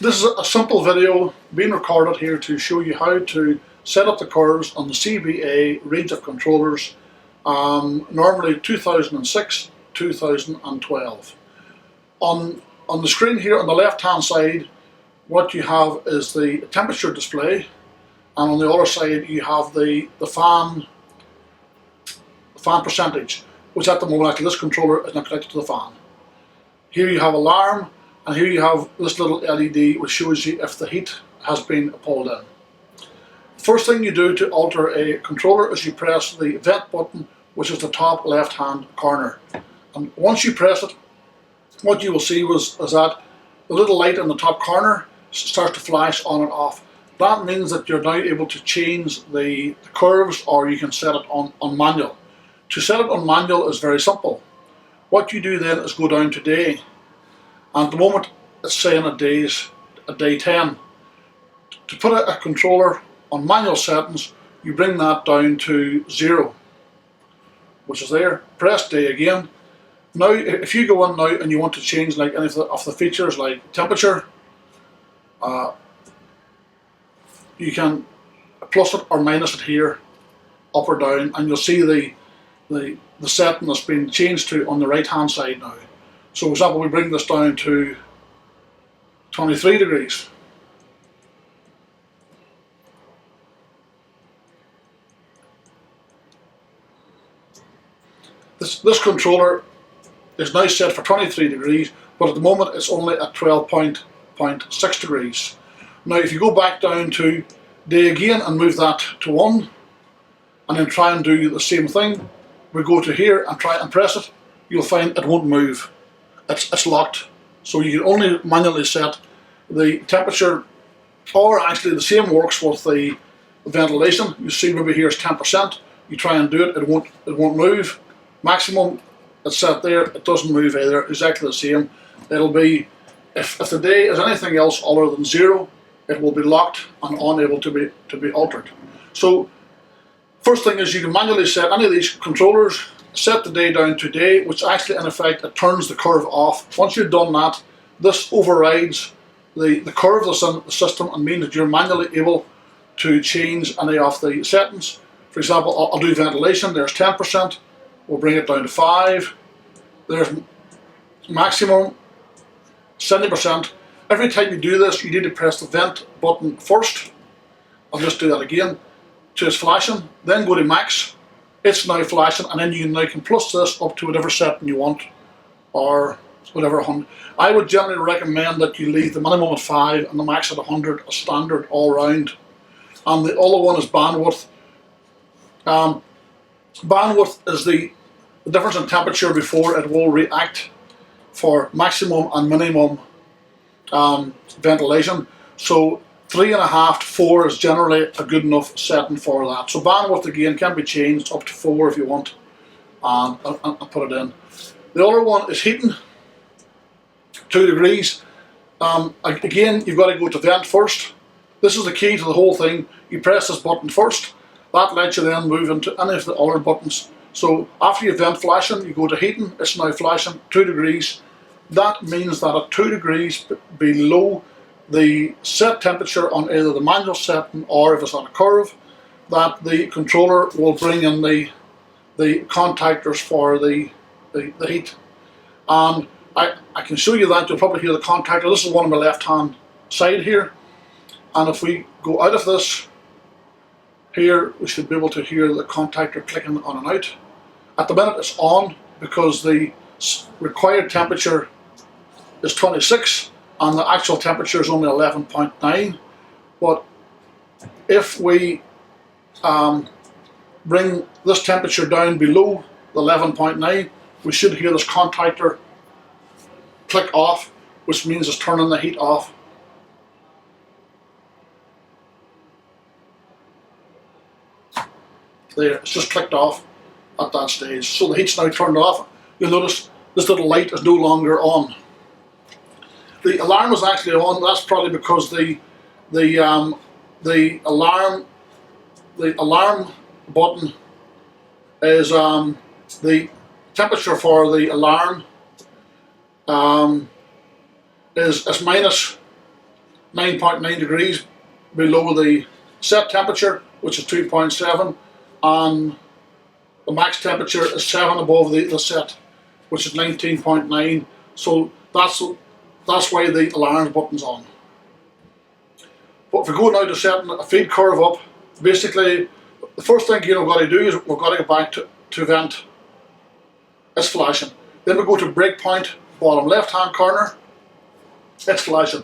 This is a simple video being recorded here to show you how to set up the curves on the CBA range of controllers, normally 2006, 2012. On the screen here on the left hand side, what you have is the temperature display, and on the other side you have the fan percentage, which at the moment actually this controller is not connected to the fan. Here you have alarm, and here you have this little LED which shows you if the heat has been pulled in. First thing you do to alter a controller is you press the vent button, which is the top left hand corner. And once you press it, what you will see is that the little light in the top corner starts to flash on and off. That means that you're now able to change the curves, or you can set it on manual. To set it on manual is very simple. What you do then is go down to day. And at the moment it's saying a day 10. To put a controller on manual settings, you bring that down to 0, which is there. Press day again. Now if you go in now and you want to change like any of the features like temperature, you can plus it or minus it here, up or down, and you'll see the setting that's been changed to on the right hand side now. So for example, we bring this down to 23 degrees. This controller is now set for 23 degrees, but at the moment it's only at 12.6 degrees. Now if you go back down to day again and move that to 1, and then try and do the same thing, we go to here and try and press it, you'll find it won't move. It's locked. So you can only manually set the temperature, or actually the same works with the ventilation. You see maybe here's 10%. You try and do it, it won't move. Maximum, it's set there, it doesn't move either, exactly the same. It'll be, if the day is anything else other than 0, it will be locked and unable to be altered. So first thing is you can manually set any of these controllers, set the day down to day, which actually in effect it turns the curve off. Once you've done that, this overrides the curve that's in the system and means that you're manually able to change any of the settings. For example, I'll do ventilation, there's 10%, we'll bring it down to 5, there's maximum 70%. Every time you do this, you need to press the vent button first. I'll just do that again. To it's flashing, then go to max, it's now flashing, and then you now can plus this up to whatever setting you want, or whatever 100. I would generally recommend that you leave the minimum at 5 and the max at 100 as standard all round. And the other one is bandwidth. Bandwidth is the difference in temperature before it will react for maximum and minimum ventilation. So 3.5 to 4 is generally a good enough setting for that. So bandwidth again can be changed up to 4 if you want, and put it in. The other one is heating, 2 degrees. Again, you've got to go to vent first. This is the key to the whole thing. You press this button first. That lets you then move into any of the other buttons. So after you vent flashing, you go to heating. It's now flashing 2 degrees. That means that at 2 degrees below the set temperature on either the manual setting or if it's on a curve, that the controller will bring in the contactors for the heat. And I can show you that. You'll probably hear the contactor. This is one on my left hand side here, and if we go out of this here, we should be able to hear the contactor clicking on and out. At the minute it's on because the required temperature is 26 and the actual temperature is only 11.9. But if we bring this temperature down below the 11.9, we should hear this contactor click off, which means it's turning the heat off. There, it's just clicked off at that stage. So the heat's now turned off. You'll notice this little light is no longer on. The alarm is actually on. That's probably because the alarm button is the temperature for the alarm is minus 9.9 degrees below the set temperature, which is 2.7, and the max temperature is 7 above the set, which is 19.9. So that's why the alarm button's on. But if we go now to setting a feed curve up, basically the first thing we've got to do is we've got to go back to vent. It's flashing. Then we go to breakpoint, bottom left hand corner, it's flashing.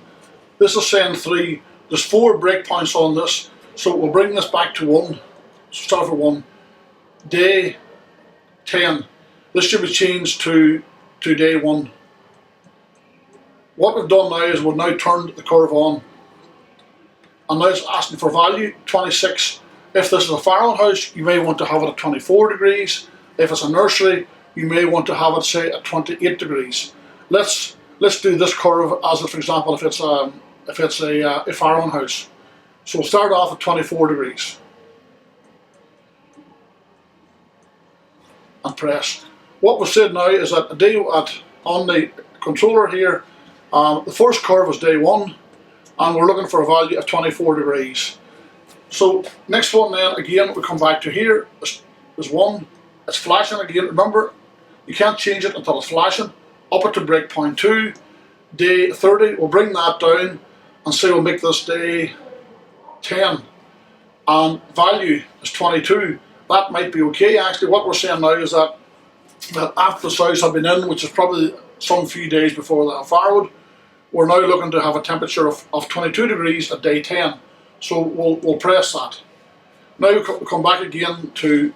This is saying 3. There's 4 breakpoints on this, so we'll bring this back to 1. Start for 1. Day 10. This should be changed to day 1. What we've done now is we've now turned the curve on, and now it's asking for value 26. If this is a farmhouse, you may want to have it at 24 degrees. If it's a nursery, you may want to have it, say, at 28 degrees. Let's do this curve as if, for example, if it's a farmhouse. So we'll start off at 24 degrees and press. What we've said now is that on the controller here, the first curve is day 1, and we're looking for a value of 24 degrees. So next one then, again, we come back to here, is 1, it's flashing again. Remember, you can't change it until it's flashing. Up it to breakpoint 2, day 30, we'll bring that down and say we'll make this day 10, and value is 22. That might be okay. Actually, what we're saying now is that after the sows have been in, which is probably some few days before the firewood, we're now looking to have a temperature of 22 degrees at day 10. So we'll press that. Now we come back again to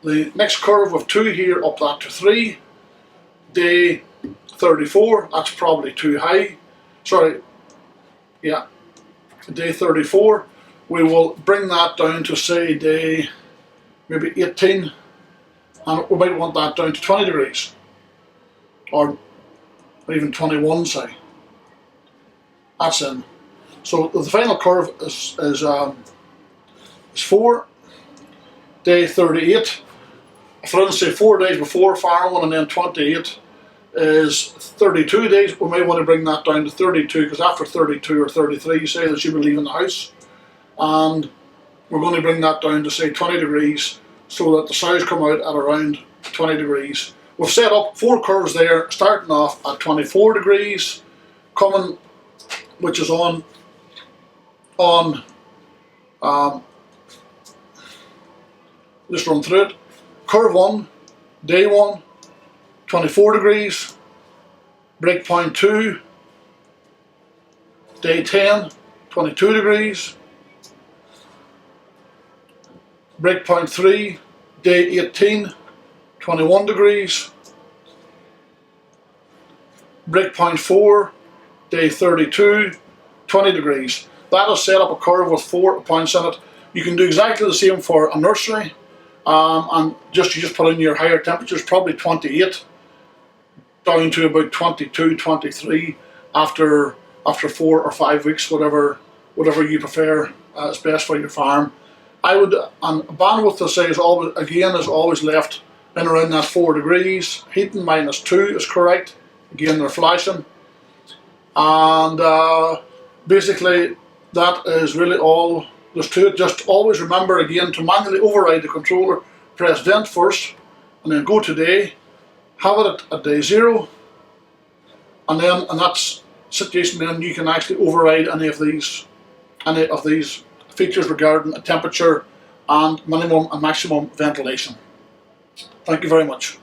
the next curve with 2 here, up that to 3. Day 34, that's probably too high. Sorry, yeah, day 34. We will bring that down to, say, day maybe 18, and we might want that down to 20 degrees, or even 21, say. That's in. So the final curve is 4, day 38. If I say 4 days before farming, and then 28 is 32 days, we may want to bring that down to 32, because after 32 or 33, say, they should be leaving the house. And we're going to bring that down to, say, 20 degrees, so that the sows come out at around 20 degrees. We've set up 4 curves there, starting off at 24 degrees, coming, which is on just run through it. Curve 1, day 1, 24 degrees, breakpoint 2, day 10, 22 degrees, breakpoint 3, day 18, 21 degrees, breakpoint 4, day 32, 20 degrees. That has set up a curve with 4 points in it. You can do exactly the same for a nursery, and you just put in your higher temperatures, probably 28 down to about 22, 23 after 4 or 5 weeks, whatever you prefer is best for your farm. And bandwidth, to say, is always left in around that 4 degrees. Heating -2 is correct. Again, they're flashing. And basically that is really all there's to it. Just always remember, again, to manually override the controller, press vent first, and then go to day, have it at day 0, and then in that situation then you can actually override any of these features regarding a temperature and minimum and maximum ventilation. Thank you very much.